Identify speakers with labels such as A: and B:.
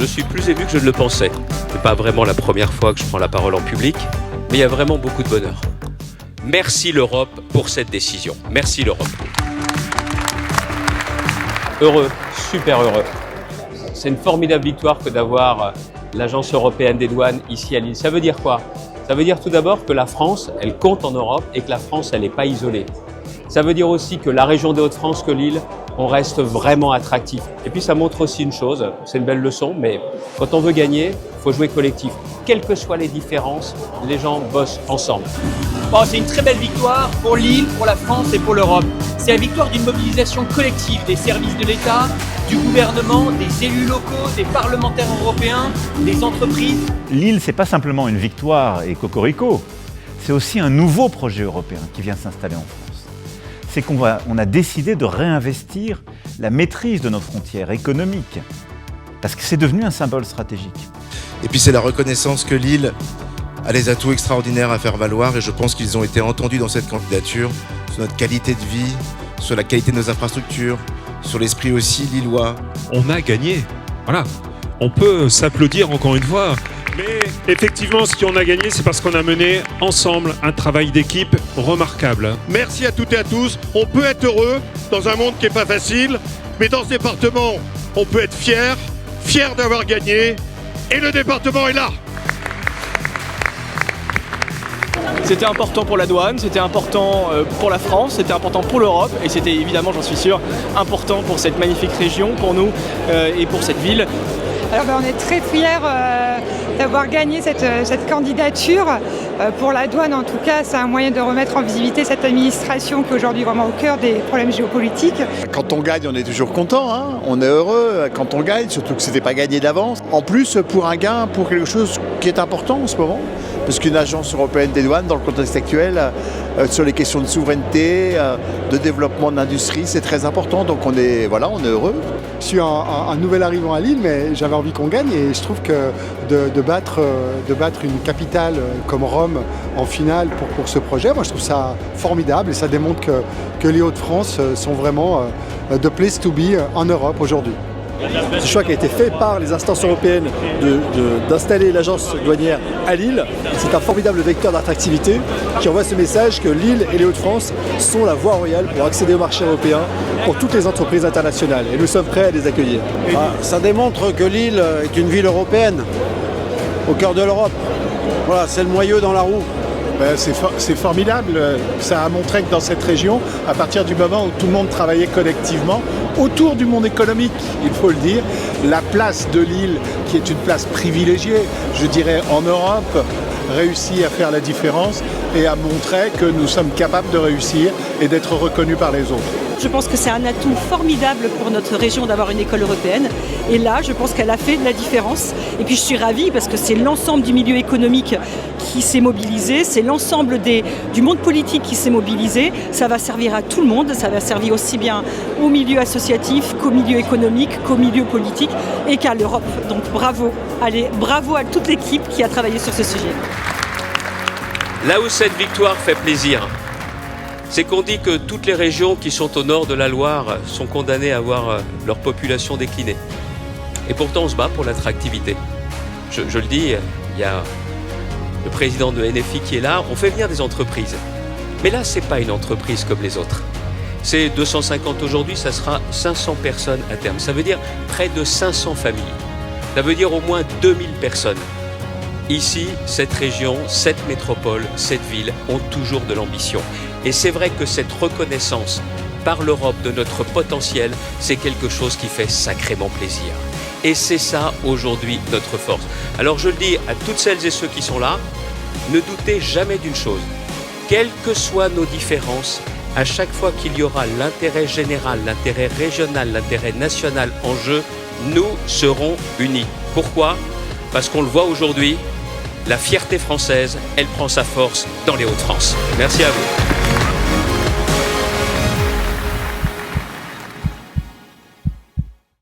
A: je suis plus ému que je ne le pensais. C'est pas vraiment la première fois que je prends la parole en public, mais il y a vraiment beaucoup de bonheur. Merci l'Europe pour cette décision. Merci l'Europe. Heureux, super heureux. C'est une formidable victoire que d'avoir l'Agence européenne des douanes ici à Lille. Ça veut dire quoi? Ça veut dire tout d'abord que la France, elle compte en Europe et que la France, elle n'est pas isolée. Ça veut dire aussi que la région des Hauts-de-France, que Lille, on reste vraiment attractif. Et puis ça montre aussi une chose, c'est une belle leçon, mais quand on veut gagner, il faut jouer collectif. Quelles que soient les différences, les gens bossent ensemble.
B: Bon, c'est une très belle victoire pour Lille, pour la France et pour l'Europe. C'est la victoire d'une mobilisation collective des services de l'État, du gouvernement, des élus locaux, des parlementaires européens, des entreprises.
C: Lille, c'est pas simplement une victoire et cocorico, c'est aussi un nouveau projet européen qui vient s'installer en France. C'est qu'on a décidé de réinvestir la maîtrise de nos frontières économiques, parce que c'est devenu un symbole stratégique.
D: Et puis c'est la reconnaissance que Lille a les atouts extraordinaires à faire valoir, et je pense qu'ils ont été entendus dans cette candidature, sur notre qualité de vie, sur la qualité de nos infrastructures, sur l'esprit aussi lillois.
E: On a gagné, voilà. On peut s'applaudir encore une fois, mais effectivement, si on a gagné, c'est parce qu'on a mené ensemble un travail d'équipe remarquable.
F: Merci à toutes et à tous. On peut être heureux dans un monde qui n'est pas facile, mais dans ce département, on peut être fier d'avoir gagné, et le département est là.
B: C'était important pour la douane, c'était important pour la France, c'était important pour l'Europe et c'était évidemment, j'en suis sûr, important pour cette magnifique région, pour nous et pour cette ville.
G: Alors on est très fiers d'avoir gagné cette candidature. Pour la douane en tout cas, c'est un moyen de remettre en visibilité cette administration qui est aujourd'hui vraiment au cœur des problèmes géopolitiques.
H: Quand on gagne, on est toujours content, hein, on est heureux quand on gagne, surtout que ce n'était pas gagné d'avance. En plus, pour un gain, pour quelque chose qui est important en ce moment, parce qu'une agence européenne des douanes, dans le contexte actuel, sur les questions de souveraineté, de développement de l'industrie, c'est très important. Donc on est heureux.
I: Je suis un nouvel arrivant à Lille, mais j'avais envie qu'on gagne et je trouve que de battre une capitale comme Rome en finale pour ce projet, moi je trouve ça formidable et ça démontre que les Hauts-de-France sont vraiment the place to be en Europe aujourd'hui.
J: Ce choix qui a été fait par les instances européennes d'installer l'agence douanière à Lille, c'est un formidable vecteur d'attractivité qui envoie ce message que Lille et les Hauts-de-France sont la voie royale pour accéder au marché européen pour toutes les entreprises internationales et nous sommes prêts à les accueillir.
K: Ça démontre que Lille est une ville européenne, au cœur de l'Europe. Voilà, c'est le moyeu dans la roue.
L: C'est formidable, ça a montré que dans cette région, à partir du moment où tout le monde travaillait collectivement, autour du monde économique, il faut le dire, la place de Lille, qui est une place privilégiée, je dirais en Europe, réussit à faire la différence et à montrer que nous sommes capables de réussir et d'être reconnus par les autres.
M: Je pense que c'est un atout formidable pour notre région d'avoir une école européenne. Et là, je pense qu'elle a fait de la différence. Et puis je suis ravie parce que c'est l'ensemble du milieu économique qui s'est mobilisé, c'est l'ensemble du monde politique qui s'est mobilisé. Ça va servir à tout le monde, ça va servir aussi bien au milieu associatif qu'au milieu économique, qu'au milieu politique et qu'à l'Europe. Donc bravo, allez, bravo à toute l'équipe qui a travaillé sur ce sujet.
A: Là où cette victoire fait plaisir, c'est qu'on dit que toutes les régions qui sont au nord de la Loire sont condamnées à voir leur population décliner. Et pourtant, on se bat pour l'attractivité. Je le dis, il y a le président de NFI qui est là, on fait venir des entreprises. Mais là, ce n'est pas une entreprise comme les autres. C'est 250 aujourd'hui, ça sera 500 personnes à terme. Ça veut dire près de 500 familles. Ça veut dire au moins 2000 personnes. Ici, cette région, cette métropole, cette ville ont toujours de l'ambition. Et c'est vrai que cette reconnaissance par l'Europe de notre potentiel, c'est quelque chose qui fait sacrément plaisir. Et c'est ça aujourd'hui notre force. Alors je le dis à toutes celles et ceux qui sont là, ne doutez jamais d'une chose. Quelles que soient nos différences, à chaque fois qu'il y aura l'intérêt général, l'intérêt régional, l'intérêt national en jeu, nous serons unis. Pourquoi ? Parce qu'on le voit aujourd'hui, la fierté française, elle prend sa force dans les Hauts-de-France. Merci à vous.